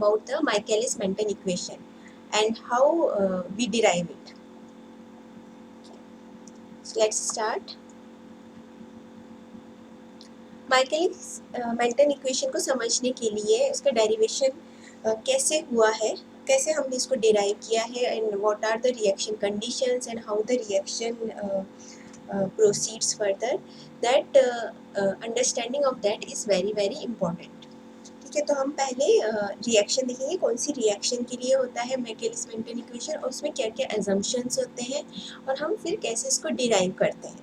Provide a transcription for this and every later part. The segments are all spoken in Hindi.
about the Michaelis-Menten equation and how we derive it. So let's start. Michaelis-Menten equation को समझने के लिए उसका डेरिवेशन कैसे हुआ है, कैसे हमने इसको डिराइव किया है, and what are the reaction conditions and how the reaction proceeds further, that understanding of that is very important. ठीक है, तो हम पहले रिएक्शन देखेंगे, कौन सी रिएक्शन के लिए होता है Michaelis-Menten इक्वेशन और उसमें क्या क्या assumptions होते हैं और हम फिर कैसे इसको डिराइव करते हैं.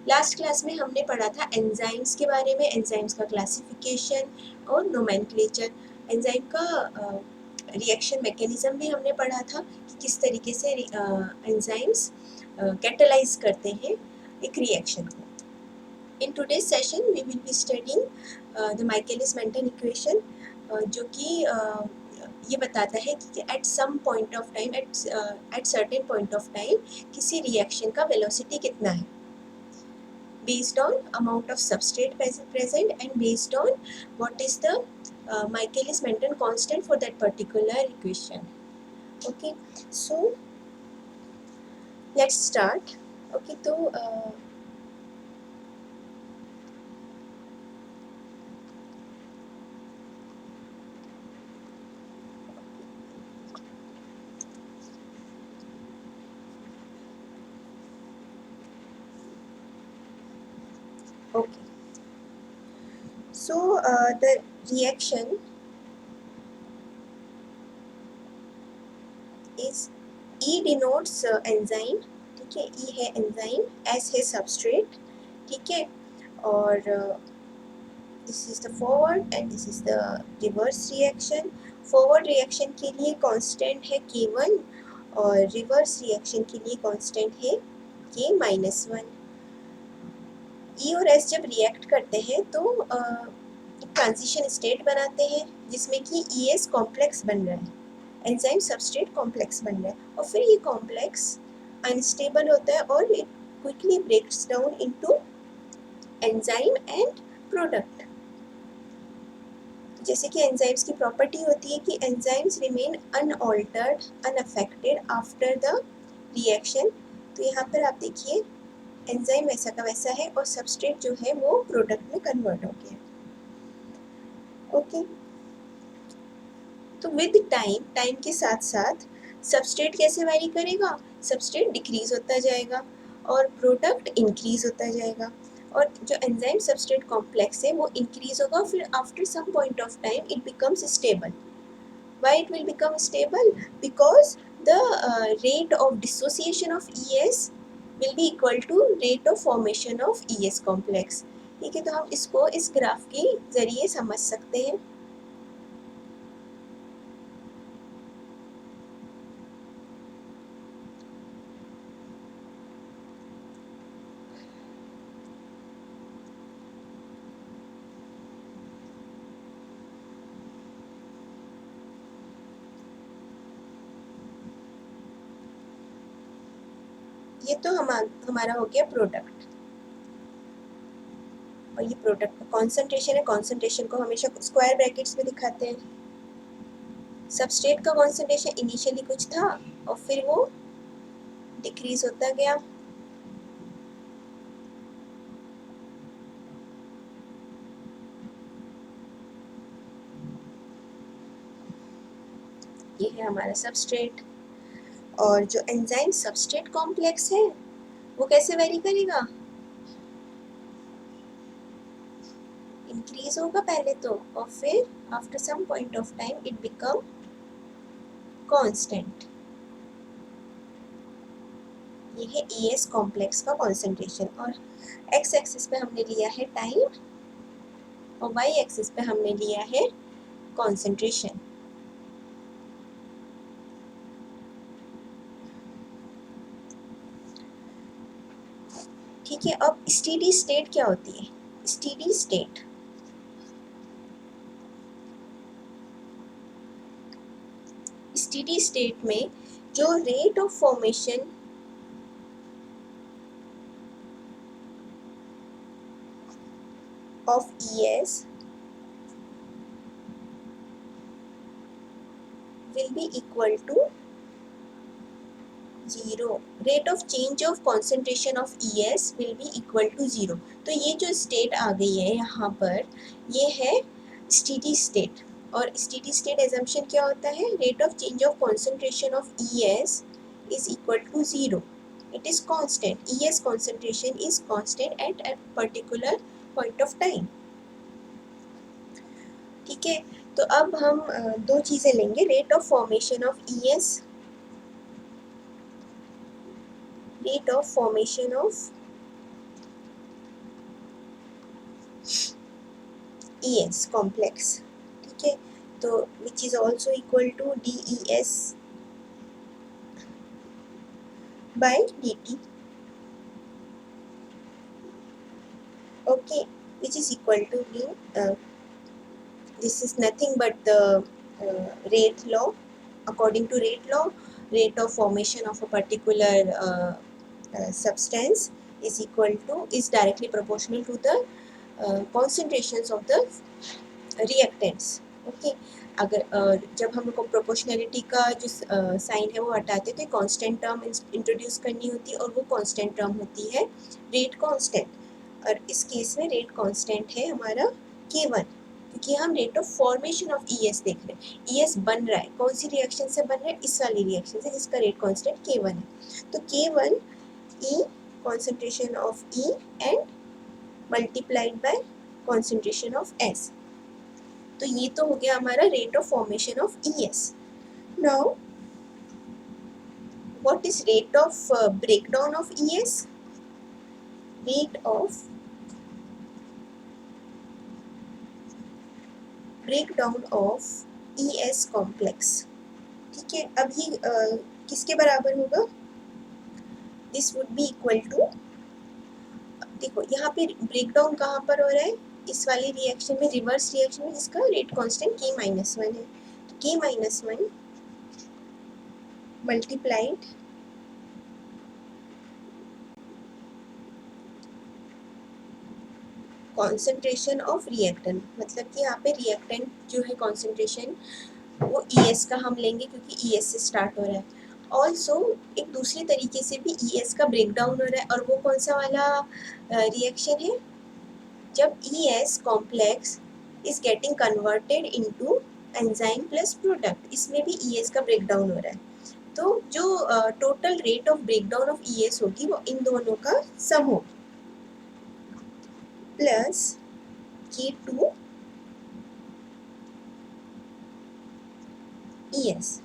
लास्ट क्लास में हमने पढ़ा था एंजाइम्स के बारे में, एंजाइम्स का क्लासिफिकेशन और नोमेनक्लेचर. एंजाइम का रिएक्शन मैकेनिज्म भी हमने पढ़ा था कि किस तरीके से एंजाइम्स कैटलाइज करते हैं एक रिएक्शन को. In today's session we will be studying the Michaelis-Menten equation, जो कि ये बताता है कि at some point of time, at certain point of time किसी रिएक्शन का वेलोसिटी कितना है, based on amount of substrate present and based on what is the Michaelis-Menten constant for that particular equation. Okay, so let's start. Okay, तो okay, so the reaction is E denotes enzyme. ठीक है, E है enzyme, S है substrate. ठीक है, और this is the forward and this is the reverse reaction. forward reaction के लिए constant है K1 और reverse reaction के लिए constant है K-1. E और S जब react करते हैं तो ट्रांजिशन स्टेट बनाते हैं जिसमें कि ES कॉम्प्लेक्स बन रहा है, एंजाइम सबस्ट्रेट कॉम्प्लेक्स बन रहा है, और फिर ये कॉम्प्लेक्स अनस्टेबल होता है और it quickly breaks down into enzyme and product. जैसे कि एंजाइम्स की प्रॉपर्टी होती है कि enzymes remain unaltered, unaffected after the reaction. तो यहाँ पर आप देखिए एंजाइम वैसा का वैसा है और सबस्ट्रेट जो है वो प्रोडक्ट में कन्वर्ट हो गया. ओके, तो विद टाइम, टाइम के साथ साथ सबस्ट्रेट कैसे वेरी करेगा, सबस्ट्रेट डिक्रीज होता जाएगा और प्रोडक्ट इंक्रीज होता जाएगा, और जो एंजाइम सबस्ट्रेट कॉम्प्लेक्स है वो इंक्रीज होगा, फिर after some point of time it becomes stable. Why it will become stable? Because the rate of dissociation of ES will be equal to rate of formation of ES complex. ठीक है, तो हम इसको इस ग्राफ के जरिए समझ सकते हैं. ये तो हमारा हो गया प्रोडक्ट, और ये प्रोडक्ट का कॉन्सेंट्रेशन है. कॉन्सेंट्रेशन को हमेशा स्क्वायर ब्रैकेट्स में दिखाते हैं. सबस्ट्रेट का कॉन्सेंट्रेशन इनिशियली कुछ था और फिर वो डिक्रीज होता गया. ये है हमारा सबस्ट्रेट, और जो एंजाइम सबस्ट्रेट कॉम्प्लेक्स है वो कैसे वेरी करेगा, इंक्रीज होगा पहले तो, और फिर after some point of time it become constant. ये है ES कॉम्प्लेक्स का कॉन्सेंट्रेशन, और एक्स एक्सिस पे हमने लिया है टाइम और वाई एक्सिस पे हमने लिया है कॉन्सेंट्रेशन. ठीक है, अब स्टेडी स्टेट क्या होती है? स्टेडी स्टेट स्टेडी स्टेट में जो rate of formation of ES will be equal to 0. Rate of change of concentration of ES will be equal to 0. तो ये जो स्टेट आ गई है यहाँ पर, ये है स्टेडी स्टेट. और स्टेडी स्टेट एजम्पशन क्या होता है? Rate of change of concentration of ES is equal to 0. It is constant. ES concentration is constant at a particular point of time. ठीक है, तो अब हम दो चीज़ें लेंगे. Rate of formation of ES, rate of formation of ES complex. ठीक है, तो which is also equal to DES by DT. Okay, which is equal to this is nothing but the rate law. According to rate law, rate of formation of a particular substance is directly proportional to the concentrations of the reactants. Okay, अगर जब हम लोग को प्रोपोर्शनलिटी का जो साइन है वो हटाते हैं तो कांस्टेंट टर्म इंट्रोड्यूस करनी होती है, और वो कांस्टेंट टर्म होती है रेट कांस्टेंट. और इस केस में रेट कांस्टेंट है हमारा K1, क्योंकि हम rate of formation of ES देख रहे हैं. ES बन रहा है, कौन सी रिएक्शन से बन रहा है? इस वाली रिएक्शन से, जिसका रेट कांस्टेंट K1 है. तो K1 E concentration of E and multiplied by concentration of S. तो ये तो हो गया हमारा rate of formation of ES. Now what is rate of breakdown of ES? Rate of breakdown of ES complex. ठीक है, अब ये किसके बराबर होगा? This would be equal to, देखो यहाँ पे ब्रेकडाउन कहाँ पर हो रहा है? इस वाली रिएक्शन में, रिवर्स रिएक्शन में, जिसका रेट कांस्टेंट K-1 है. तो K-1 multiplied concentration of reactant, मतलब कि यहाँ पे रिएक्टेंट जो है कॉन्सेंट्रेशन वो ES का हम लेंगे, क्योंकि ES से स्टार्ट हो रहा है. ऑल्सो एक दूसरी तरीके से भी ES का ब्रेकडाउन हो रहा है, और वो कौन सा वाला रिएक्शन है? जब ES complex is getting converted into enzyme plus product, इसमें भी ES का ब्रेकडाउन हो रहा है. तो जो total rate of breakdown of ES होगी वो इन दोनों का सम हो, प्लस K2 ES.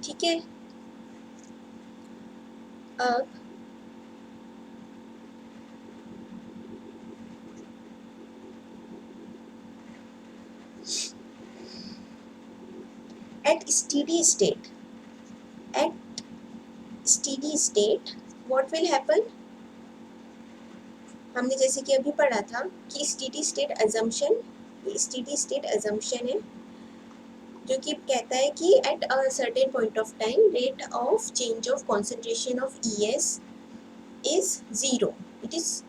ठीक है, अब at steady state what will happen? हमने जैसे कि अभी पढ़ा था कि स्टेडी स्टेट अजम्पशन है, जो कि कहता है कि at a certain point of time rate of change of concentration of ES is 0. It is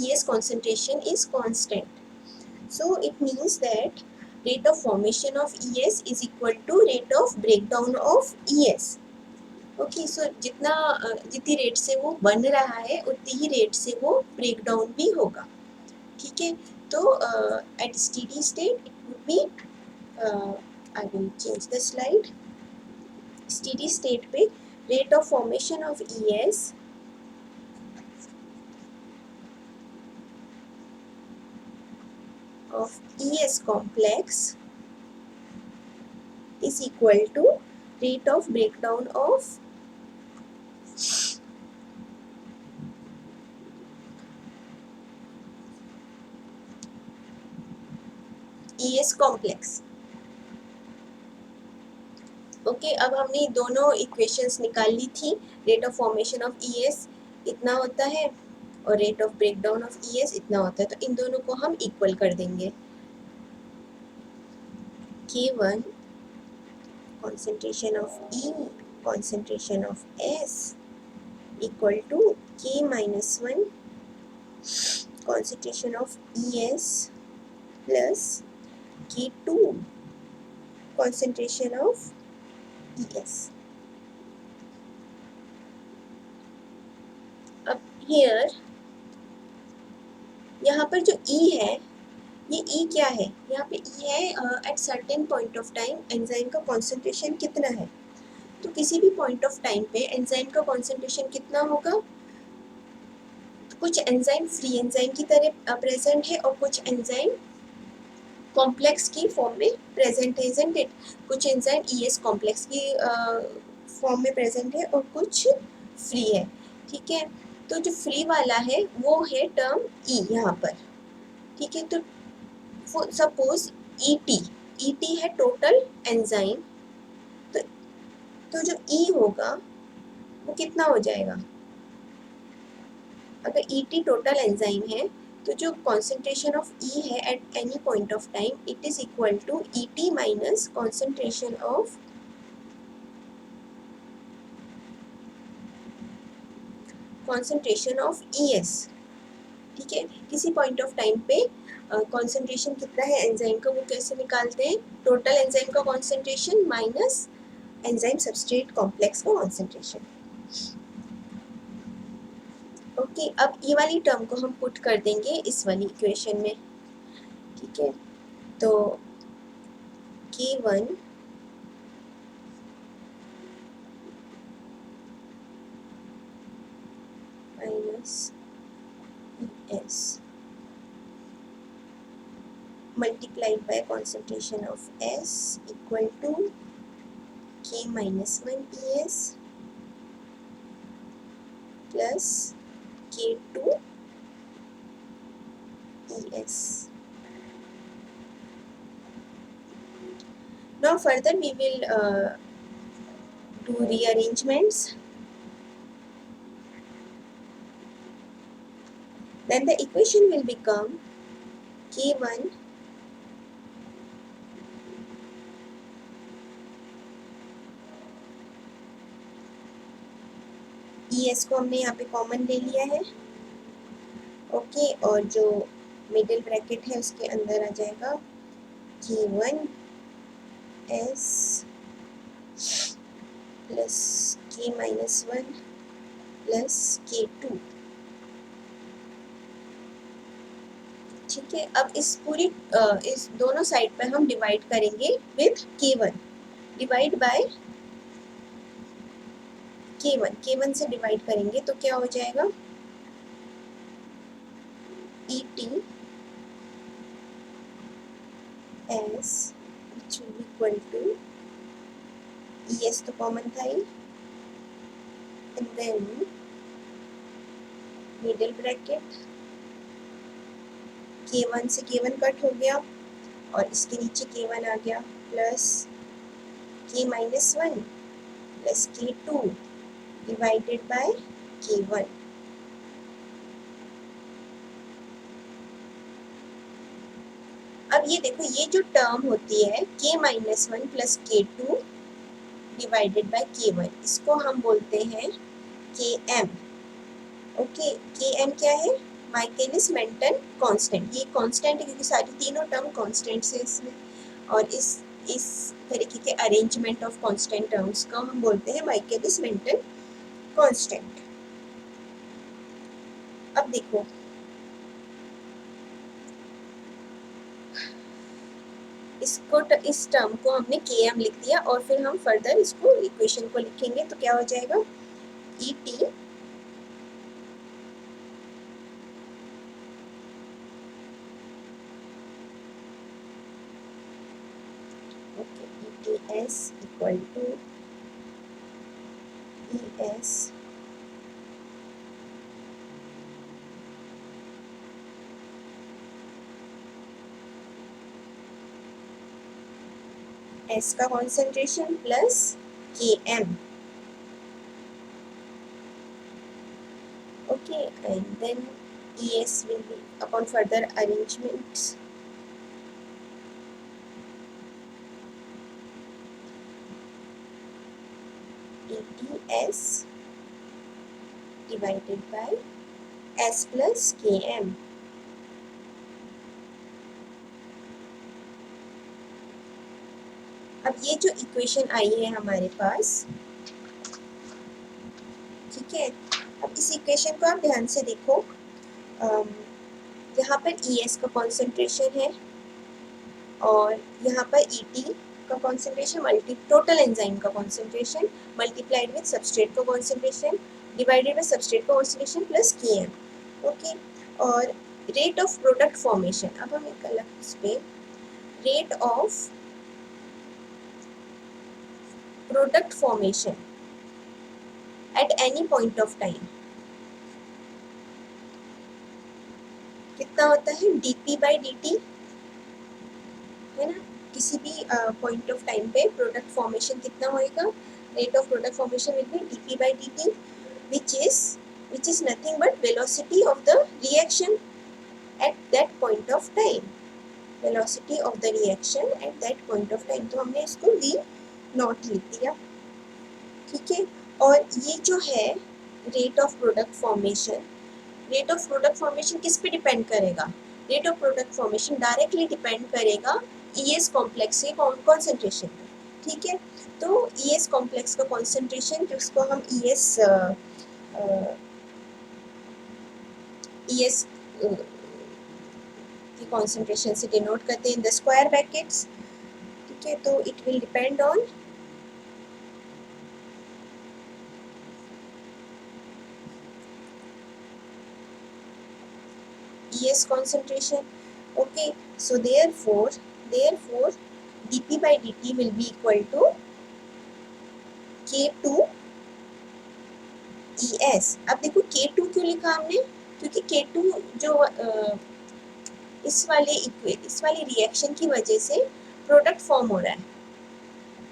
ES concentration is constant. So it means that rate of formation of ES is equal to rate of breakdown of ES. Okay, so जितनी रेट से वो बन रहा है उतनी ही रेट से वो ब्रेकडाउन भी होगा. ठीक है, तो at steady state it would be, I will change the slide. Steady state पे rate of formation of ES complex is equal to rate of breakdown of ES complex. Okay, अब हमने दोनों इक्वेशंस निकाल ली थी. Rate of formation of ES इतना होता है और rate of breakdown of ES इतना होता है, तो इन दोनों को हम इक्वल कर देंगे. K1 concentration of E concentration of S equal to K-1 concentration of ES plus K2 concentration of ES. अब here यहाँ पर जो E है, ये E क्या है? यहाँ पे E है at certain point of time enzyme का कॉन्सेंट्रेशन कितना है। तो किसी भी पॉइंट ऑफ टाइम पे एंजाइम का कॉन्सेंट्रेशन कितना होगा? तो कुछ एंजाइम फ्री एंजाइम की तरह प्रेजेंट है और कुछ एंजाइम कॉम्प्लेक्स की फॉर्म में प्रेजेंट है, इजंट इट? कुछ एंजाइम ES कॉम्प्लेक्स की फॉर्म में प्रेजेंट है और कुछ फ्री है, ठीक है। तो जो फ्री वाला है वो है टर्म E यहाँ पर, ठीक है। तो सपोज ET है टोटल एंजाइम, तो जो E होगा वो कितना हो जाएगा? अगर ET टोटल एंजाइम है तो जो कॉन्सेंट्रेशन ऑफ E है at any point of time it is equal to ET minus concentration of ES, ठीक है। किसी पॉइंट ऑफ टाइम पे कॉन्सेंट्रेशन कितना है एंजाइम का वो कैसे निकालते हैं? टोटल एंजाइम का concentration minus enzyme substrate complex का कॉन्सेंट्रेशन। ओके, अब ये वाली टर्म को हम पुट कर देंगे इस वाली इक्वेशन में, ठीक है। तो K1 minus ES multiplied by concentration of S equal to K minus 1 ES plus K2 ES. Now further we will do rearrangements. Then the equation will become K1 ES को हमने यहाँ पे कॉमन ले लिया है, ओके। और जो मिडिल ब्रैकेट है उसके अंदर आ जाएगा K1 S plus K minus 1 plus K2, ठीक है। अब इस पूरी इस दोनों साइड पे हम डिवाइड करेंगे with K1, divide by K1 से डिवाइड करेंगे तो क्या हो जाएगा? ET S which will be equal to ES तो कॉमन था ही, and then middle bracket K1 से K1 कट हो गया और इसके नीचे K1 आ गया plus K minus 1 plus K2 divided by K1। अब ये देखो, ये जो टर्म होती है K minus 1 plus K2 divided by K1, इसको हम बोलते हैं Km, ओके। Km क्या है? Michaelis Menten constant. ये कांस्टेंट है क्योंकि सारी तीनों टर्म कांस्टेंट्स है इसमें, और इस तरीके के अरेंजमेंट ऑफ कांस्टेंट टर्म्स को हम बोलते हैं माइकलिस मेंटन कांस्टेंट। अब देखो, इस टर्म को हमने Km लिख दिया और फिर हम फर्दर इसको इक्वेशन को लिखेंगे तो क्या हो जाएगा? ET ETS equal to ES S का concentration plus Km, okay, and then ES will be upon further arrangements ETS divided by S plus Km, अब ये जो इक्वेशन आई है हमारे पास, ठीक है, अब इस इक्वेशन को आप ध्यान से देखो। यहाँ पर ES का कॉन्सेंट्रेशन है और यहाँ पर ET का कॉन्सेंट्रेशन मल्टी टोटल एंजाइम का कॉन्सेंट्रेशन मल्टीप्लाइड विद सबस्ट्रेट का कॉन्सेंट्रेशन डिवाइडेड बाय सबस्ट्रेट का कॉन्सेंट्रेशन प्लस Km, ओके। और रेट ऑफ प्रोडक्ट फॉर्मेशन, अब हम एक अलग इस पे rate of product formation eight any point of time कितना होता है, dP/dt, है ना। किसी भी पॉइंट ऑफ टाइम पे प्रोडक्ट फॉर्मेशन कितना होएगा, rate of product formation will be dP/dt, which is nothing but velocity of the reaction at that point of time, velocity of the reaction at that point of time। तो हमने इसको V नॉट लिख दिया, ठीक है। और ये जो है rate of product formation, rate of product formation किस पे डिपेंड करेगा, rate of product formation directly depend करेगा ES कॉम्प्लेक्स के कॉन्सेंट्रेशन पे, ठीक है। तो ES कॉम्प्लेक्स का कॉन्सेंट्रेशन जिसको हम ES की कॉन्सेंट्रेशन से डिनोट करते हैं इन द स्क्वायर ब्रैकेट्स, ठीक है। तो it will depend on ES concentration, okay। So therefore dP/dt will be equal to K2 ES। अब देखो K2 क्यों लिखा हमने, क्योंकि K2 जो इस वाली रिएक्शन की वजह से प्रोडक्ट फॉर्म हो रहा है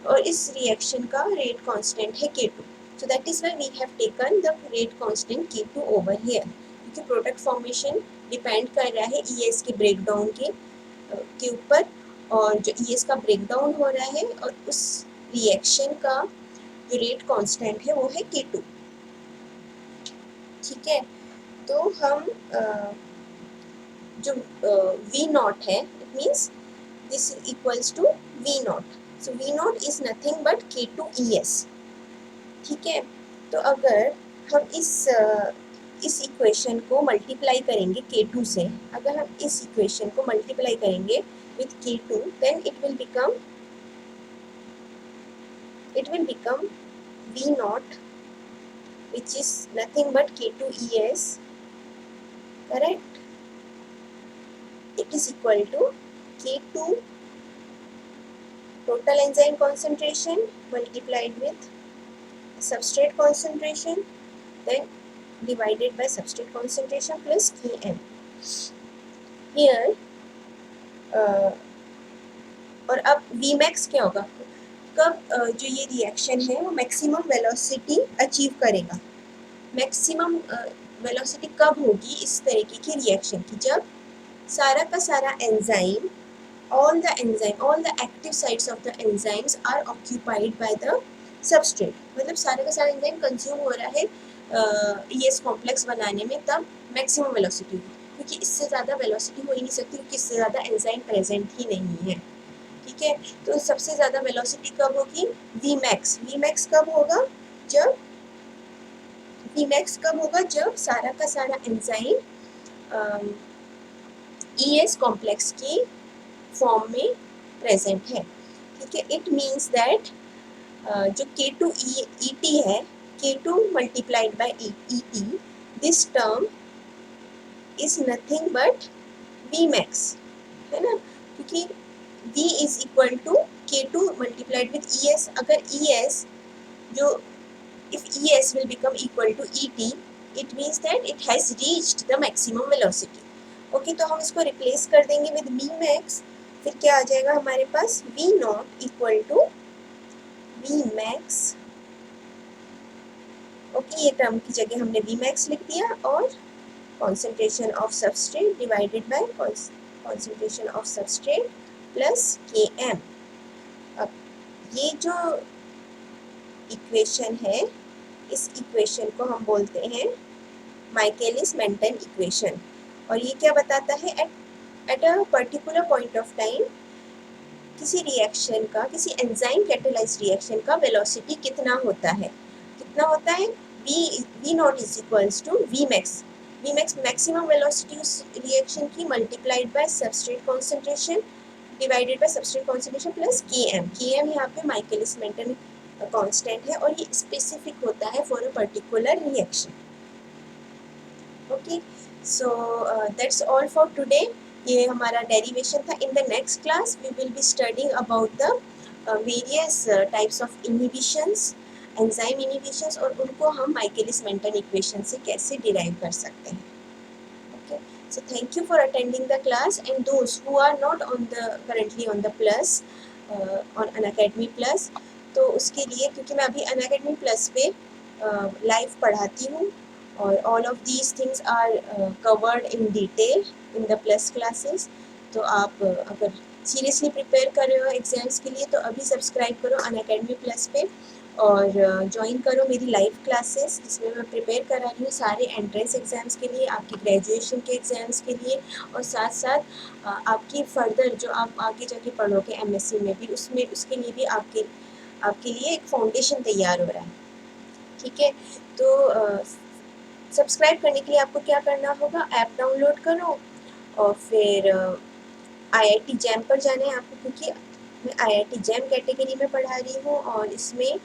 और इस रिएक्शन का रेट कांस्टेंट है K2, so that is why we have taken the rate constant K2 over here, क्योंकि प्रोडक्ट फॉर्मेशन डिपेंड कर रहा है ES के ब्रेकडाउन के ऊपर, और जो ES का ब्रेकडाउन हो रहा है और उस रिएक्शन का जो रेट कांस्टेंट है वो है K2, ठीक है। तो हम जो V नॉट है, it means this equals to V nought, so V nought is nothing but K2 ES, ठीक है। तो अगर हम इस इक्वेशन को मल्टीप्लाई करेंगे K2 से, अगर हम इस इक्वेशन को मल्टीप्लाई करेंगे with K2, then it will become V naught, which is nothing but K2 ES, correct। It is equal to K2 total enzyme concentration multiplied with substrate concentration, then divided by substrate concentration plus Km here। और अब Vmax क्या होगा, कब जो ये रिएक्शन है वो मैक्सिमम वेलोसिटी अचीव करेगा, मैक्सिमम वेलोसिटी कब होगी इस तरीके की रिएक्शन की, जब सारा का सारा enzyme, all the active sites of the enzymes are occupied by the substrate, मतलब सारा का सारा एंजाइम कंज्यूम हो रहा है ES कॉम्प्लेक्स बनाने में, तब मैक्सिमम वेलोसिटी होगी, क्योंकि इससे ज़्यादा वेलोसिटी हो ही नहीं सकती, क्योंकि इससे ज़्यादा एंजाइम प्रेजेंट ही नहीं है, ठीक है। तो सबसे ज़्यादा वेलोसिटी कब होगी, Vmax कब होगा जब सारा का सारा एंजाइम ES कॉम्प्लेक्स की फॉर्म में प्रेजेंट है, ठीक है। इट मीन्स दैट जो K2 ET है, K2 multiplied by ET, this term is nothing but Vmax, है ना, क्योंकि V is equal to K2 multiplied with ES। अगर ES जो if ES will become equal to ET, it means that it has reached the maximum velocity, okay. तो हम इसको रिप्लेस कर देंगे विद Vmax, फिर क्या आ जाएगा हमारे पास, V nought equal to Vmax, okay. ये टर्म की जगह हमने Vmax लिख दिया, और concentration of substrate divided by concentration of substrate plus Km। अब ये जो इक्वेशन है, इस इक्वेशन को हम बोलते हैं माइकेलिस मेंटन इक्वेशन, और ये क्या बताता है, at a particular point of time किसी रिएक्शन का, किसी एंजाइम कैटालाइज्ड रिएक्शन का वेलोसिटी कितना होता है, V nought is equals to V max. V max maximum velocity उस रिएक्शन की multiplied by substrate concentration divided by substrate concentration plus K M यहाँ पे माइकलिस मेंटन कांस्टेंट है और ये स्पेसिफिक होता है for a particular reaction. Okay, so that's all for today. ये हमारा डेरिवेशन था। In the next class we will be studying about the various types of inhibitions, enzyme inhibitions, और उनको हम माइकलिस मेंटन इक्वेशन से कैसे डिराइव कर सकते हैं। Okay, so thank you for attending the class, and those who are not on the currently on the plus on Unacademy Plus, तो उसके लिए क्योंकि मैं अभी Unacademy Plus पे लाइव पढ़ाती हूँ और all of these things are covered in detail in the plus classes, तो आप अगर सीरियसली प्रिपेयर कर रहे हो एग्जाम्स के लिए तो अभी सब्सक्राइब करो Unacademy Plus पे और ज्वाइन करो मेरी लाइव क्लासेस, जिसमें मैं प्रिपेयर करा रही हूँ सारे एंट्रेंस एग्ज़ाम्स के लिए, आपकी ग्रेजुएशन के एग्ज़ाम्स के लिए, और साथ साथ आपकी फर्दर जो आप आगे जाके पढ़ोगे एमएससी में भी, उसमें उसके लिए भी आपके लिए एक फाउंडेशन तैयार हो रहा है। ठीक है, तो सब्सक्राइब करने के लिए आपको क्या करना होगा, ऐप डाउनलोड करो और फिर आईआईटी जैम पर जाना है आपको, क्योंकि मैं आईआईटी जैम कैटेगरी में पढ़ा रही हूँ और इसमें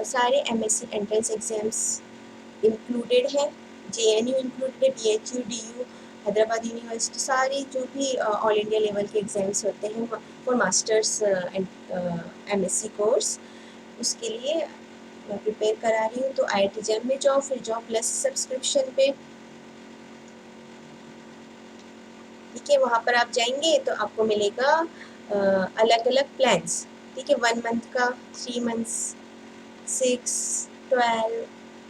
सारे एमएससी एंट्रेंस एग्ज़ाम्स इंक्लूडेड है, जेएनयू इंक्लूडेड है, बीएचयू, डीयू, हैदराबाद यूनिवर्सिटी, सारे जो भी ऑल इंडिया लेवल के एग्ज़ाम्स होते हैं for masters and MSc course, उसके लिए मैं प्रिपेयर करा रही हूँ। तो आईआईटी जैम में जाओ, फिर जाओ प्लस सब्सक्रिप्शन पे। ठीक है, वहाँ पर आप जाएंगे तो आपको मिलेगा अलग अलग प्लान्स। ठीक है, 1 मंथ का, 3 मंथ्स, 6, 12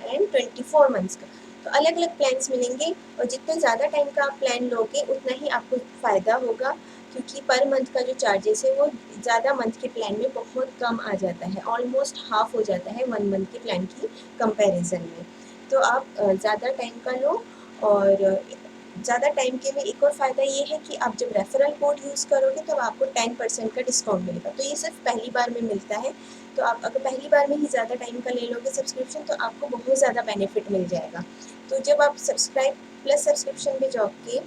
एंड 24 मंथ्स का, तो अलग अलग प्लान्स मिलेंगे। और जितने ज़्यादा टाइम का आप प्लान लोगे उतना ही आपको फ़ायदा होगा, क्योंकि पर मंथ का जो चार्जेस है वो ज़्यादा मंथ के प्लान में बहुत कम आ जाता है, ऑलमोस्ट हाफ हो जाता है 1 मंथ के प्लान की कंपैरिजन में। तो आप ज़्यादा टाइम का लो, और ज़्यादा टाइम के में एक और फ़ायदा ये है कि आप जब रेफरल कोड यूज़ करोगे तब आपको 10% का डिस्काउंट मिलेगा। तो ये सिर्फ पहली बार में मिलता है, तो आप अगर पहली बार में ही ज़्यादा टाइम का ले लोगे सब्सक्रिप्शन तो आपको बहुत ज़्यादा बेनिफिट मिल जाएगा। तो जब आप प्लस सब्सक्रिप्शन में जाओगे,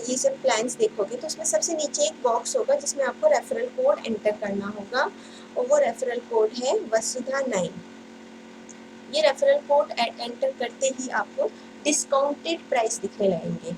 ये सब प्लान्स देखोगे, तो उसमें सबसे नीचे एक बॉक्स होगा जिसमें आपको रेफरल कोड एंटर करना होगा, और वो रेफरल कोड है वसुधा9। ये रेफरल कोड एंटर करते ही आपको डिस्काउंटेड प्राइस दिखने लगेंगे।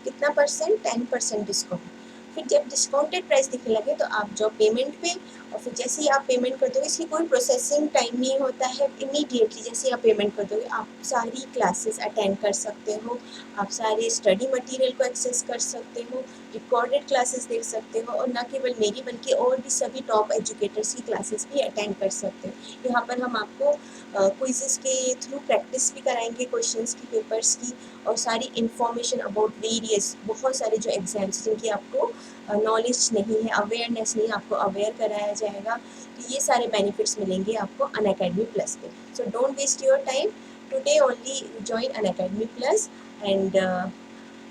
कितना परसेंट, 10% डिस्काउंट। फिर जब डिस्काउंटेड प्राइस दिखने लगे तो आप जाओ पेमेंट पे, और फिर जैसे ही आप पेमेंट कर दोगे, इसकी कोई प्रोसेसिंग टाइम नहीं होता है, इमीडिएटली जैसे ही आप पेमेंट कर दोगे आप सारी क्लासेस अटेंड कर सकते हो, आप सारे स्टडी मटेरियल को एक्सेस कर सकते हो, रिकॉर्डेड क्लासेस देख सकते हो, और न केवल मेरी बल्कि और भी सभी टॉप एजुकेटर्स की क्लासेस भी अटेंड कर सकते हो। यहाँ पर हम आपको क्विज़ेस के थ्रू प्रैक्टिस भी कराएंगे, क्वेश्चंस की, पेपर्स की, और सारी इन्फॉर्मेशन अबाउट वेरियस बहुत सारे जो एग्ज़ाम्स जिनकी आपको नॉलेज नहीं है, अवेयरनेस नहीं है, आपको अवेयर कराया जाएगा। तो ये सारे बेनिफिट्स मिलेंगे आपको अनअकैडमी प्लस पे। So don't waste your time, today only join Unacademy plus, and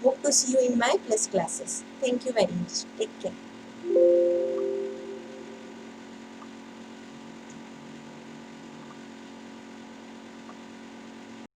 hope to see you in my plus classes. Thank you very much. Take care.